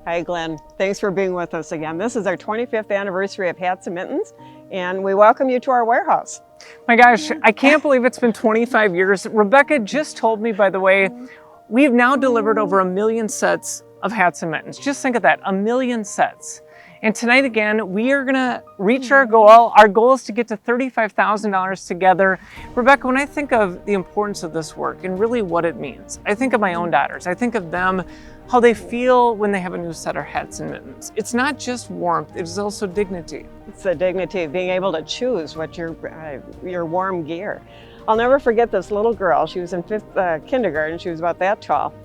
Hi, Glenn. Thanks for being with us again. This is our 25th anniversary of Hats and Mittens, and we welcome you to our warehouse. My gosh, I can't believe it's been 25 years. Rebecca just told me, by the way, we've now delivered over 1 million sets of hats and mittens. Just think of that, 1 million sets. And tonight again, we are gonna reach our goal. Our goal is to get to $35,000 together. Rebecca, when I think of the importance of this work and really what it means, I think of my own daughters. I think of them, how they feel when they have a new set of hats and mittens. It's not just warmth, it is also dignity. It's the dignity of being able to choose what your warm gear. I'll never forget this little girl. She was in fifth kindergarten. She was about that tall.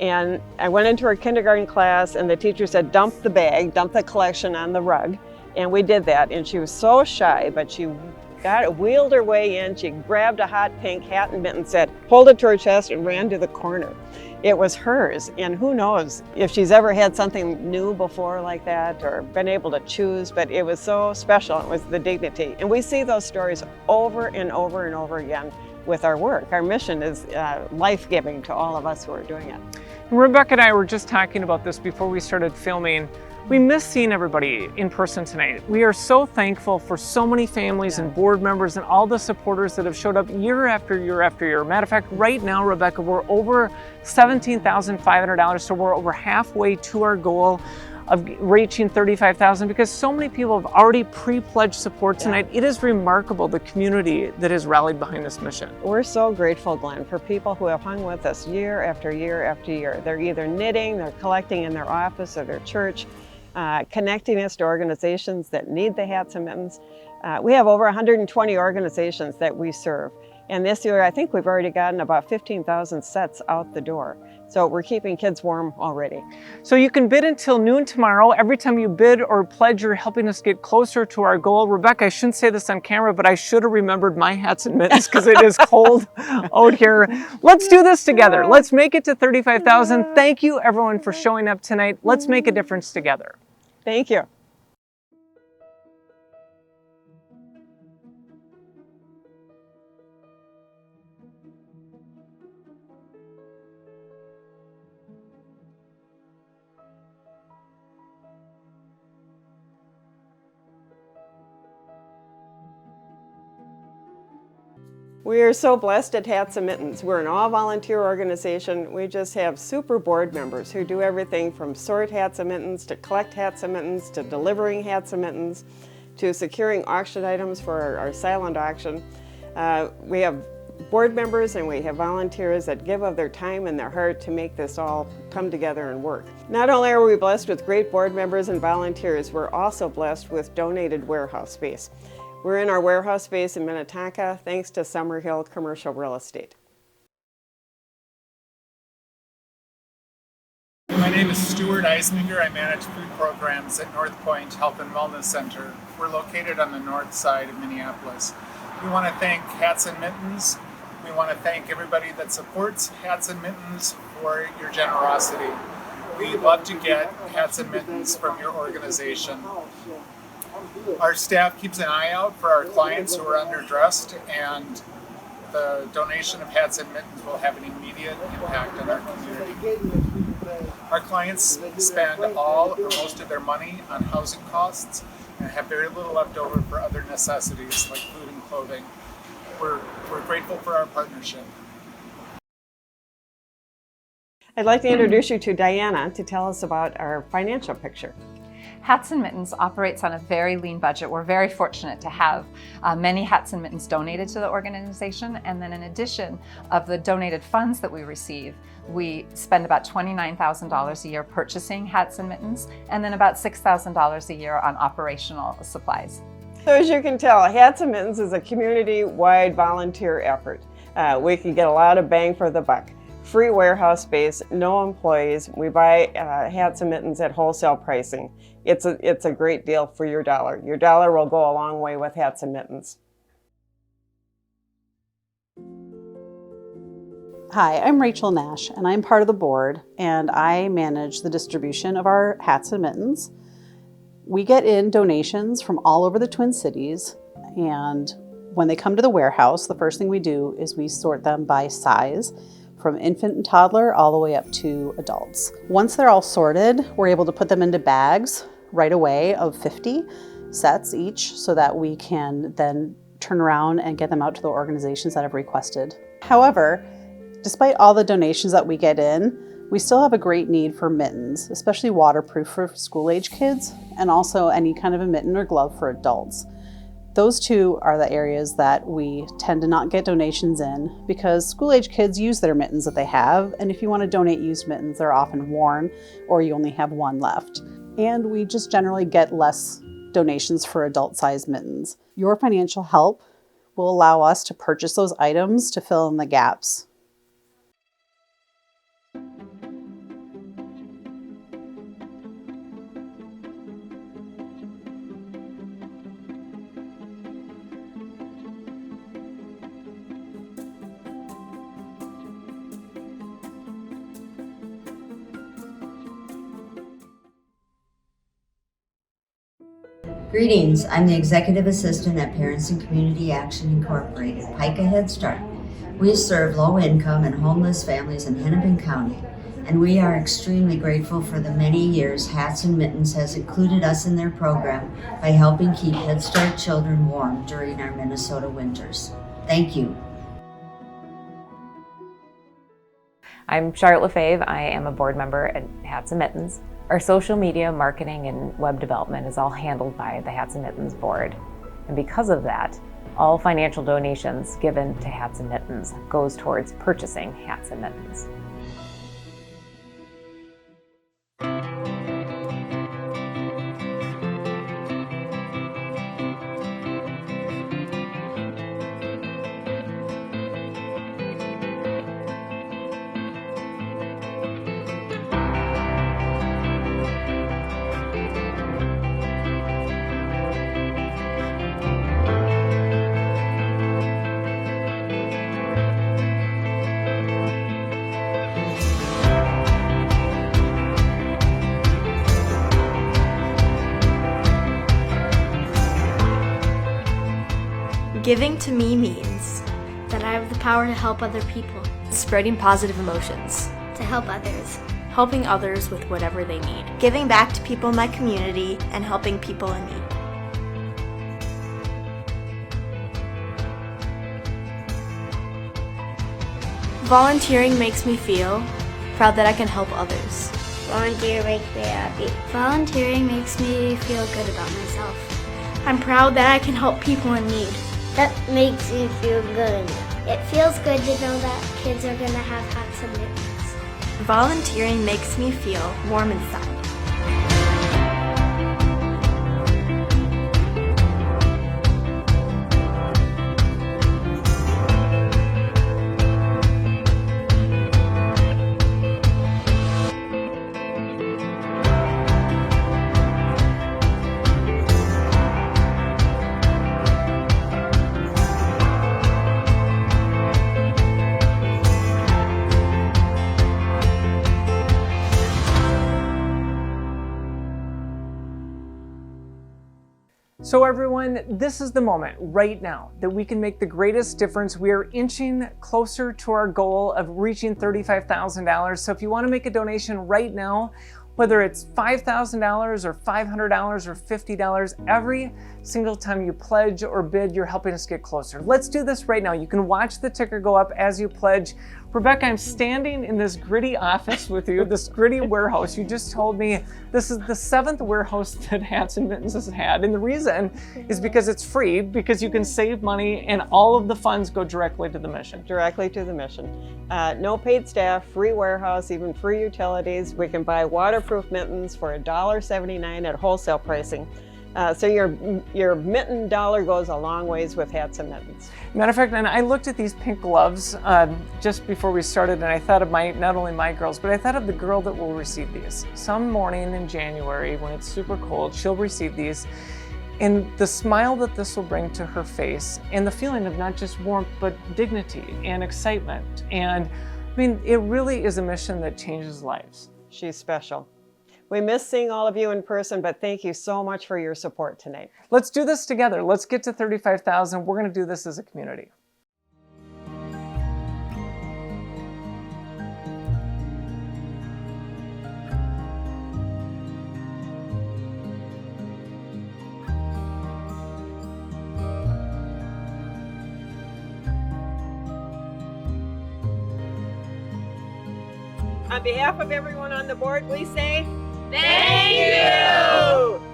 And I went into her kindergarten class and the teacher said, dump the bag, dump the collection on the rug. And we did that. And she was so shy, but she wheeled her way in. She grabbed a hot pink hat and mitten, said, hold it to her chest and ran to the corner. It was hers. And who knows if she's ever had something new before like that or been able to choose, but it was so special. It was the dignity. And we see those stories over and over and over again with our work. Our mission is life-giving to all of us who are doing it. Rebecca and I were just talking about this before we started filming. We miss seeing everybody in person tonight. We are so thankful for so many families and board members and all the supporters that have showed up year after year after year. Matter of fact, right now, Rebecca, we're over $17,500, so we're over halfway to our goal of reaching $35,000 because so many people have already pre-pledged support tonight. It is remarkable, the community that has rallied behind this mission. We're so grateful, Glenn, for people who have hung with us year after year after year. They're either knitting, they're collecting in their office or their church, connecting us to organizations that need the hats and mittens. We have over 120 organizations that we serve. And this year, I think we've already gotten about 15,000 sets out the door. So we're keeping kids warm already. So you can bid until noon tomorrow. Every time you bid or pledge, you're helping us get closer to our goal. Rebecca, I shouldn't say this on camera, but I should have remembered my hats and mittens because it is cold out here. Let's do this together. Let's make it to 35,000. Thank you everyone for showing up tonight. Let's make a difference together. Thank you. We are so blessed at Hats and Mittens. We're an all-volunteer organization. We just have super board members who do everything from sort hats and mittens to collect hats and mittens to delivering hats and mittens to securing auction items for our silent auction. We have board members and we have volunteers that give of their time and their heart to make this all come together and work. Not only are we blessed with great board members and volunteers, we're also blessed with donated warehouse space. We're in our warehouse space in Minnetonka, thanks to Summerhill Commercial Real Estate. My name is Stuart Eisminger. I manage food programs at North Point Health and Wellness Center. We're located on the north side of Minneapolis. We want to thank Hats and Mittens. We want to thank everybody that supports Hats and Mittens for your generosity. We love to get hats and mittens from your organization. Our staff keeps an eye out for our clients who are underdressed, and the donation of hats and mittens will have an immediate impact on our community. Our clients spend all or most of their money on housing costs and have very little left over for other necessities like food and clothing. We're grateful for our partnership. I'd like to introduce you to Diana to tell us about our financial picture. Hats and Mittens operates on a very lean budget. We're very fortunate to have many hats and mittens donated to the organization, and then in addition of the donated funds that we receive, we spend about $29,000 a year purchasing hats and mittens, and then about $6,000 a year on operational supplies. So as you can tell, Hats and Mittens is a community-wide volunteer effort. We can get a lot of bang for the buck. Free warehouse space, no employees. We buy hats and mittens at wholesale pricing. It's a great deal for your dollar. Your dollar will go a long way with hats and mittens. Hi, I'm Rachel Nash, and I'm part of the board, and I manage the distribution of our hats and mittens. We get in donations from all over the Twin Cities, and when they come to the warehouse, the first thing we do is we sort them by size from infant and toddler all the way up to adults. Once they're all sorted, we're able to put them into bags right away of 50 sets each so that we can then turn around and get them out to the organizations that have requested. However, despite all the donations that we get in, we still have a great need for mittens, especially waterproof for school-age kids, and also any kind of a mitten or glove for adults. Those two are the areas that we tend to not get donations in because school-age kids use their mittens that they have, and if you want to donate used mittens, they're often worn or you only have one left. And we just generally get less donations for adult-sized mittens. Your financial help will allow us to purchase those items to fill in the gaps. Greetings, I'm the Executive Assistant at Parents and Community Action Incorporated, PICA Head Start. We serve low-income and homeless families in Hennepin County, and we are extremely grateful for the many years Hats and Mittens has included us in their program by helping keep Head Start children warm during our Minnesota winters. Thank you. I'm Charlotte Lefebvre. I am a board member at Hats and Mittens. Our social media, marketing, and web development is all handled by the Hats and Mittens board. And because of that, all financial donations given to Hats and Mittens goes towards purchasing hats and mittens. Giving to me means that I have the power to help other people, spreading positive emotions, to help others, helping others with whatever they need, giving back to people in my community, and helping people in need. Volunteering makes me feel proud that I can help others. Volunteering makes me happy. Volunteering makes me feel good about myself. I'm proud that I can help people in need. That makes you feel good. It feels good to know that kids are going to have hats and mittens. Volunteering makes me feel warm inside. So everyone, this is the moment right now that we can make the greatest difference. We are inching closer to our goal of reaching $35,000. So if you want to make a donation right now, whether it's $5,000 or $500 or $50, every single time you pledge or bid, you're helping us get closer. Let's do this right now. You can watch the ticker go up as you pledge. Rebecca, I'm standing in this gritty office with you, this gritty warehouse. You just told me this is the 7th warehouse that Hats and Mittens has had. And the reason is because it's free, because you can save money and all of the funds go directly to the mission. Directly to the mission. No paid staff, free warehouse, even free utilities. We can buy waterproof mittens for $1.79 at wholesale pricing. So your mitten dollar goes a long ways with Hats and Mittens. Matter of fact, and I looked at these pink gloves just before we started, and I thought of not only my girls, but I thought of the girl that will receive these. Some morning in January, when it's super cold, she'll receive these. And the smile that this will bring to her face, and the feeling of not just warmth, but dignity and excitement. And I mean, it really is a mission that changes lives. She's special. We miss seeing all of you in person, but thank you so much for your support tonight. Let's do this together. Let's get to 35,000. We're going to do this as a community. On behalf of everyone on the board, we say thank you!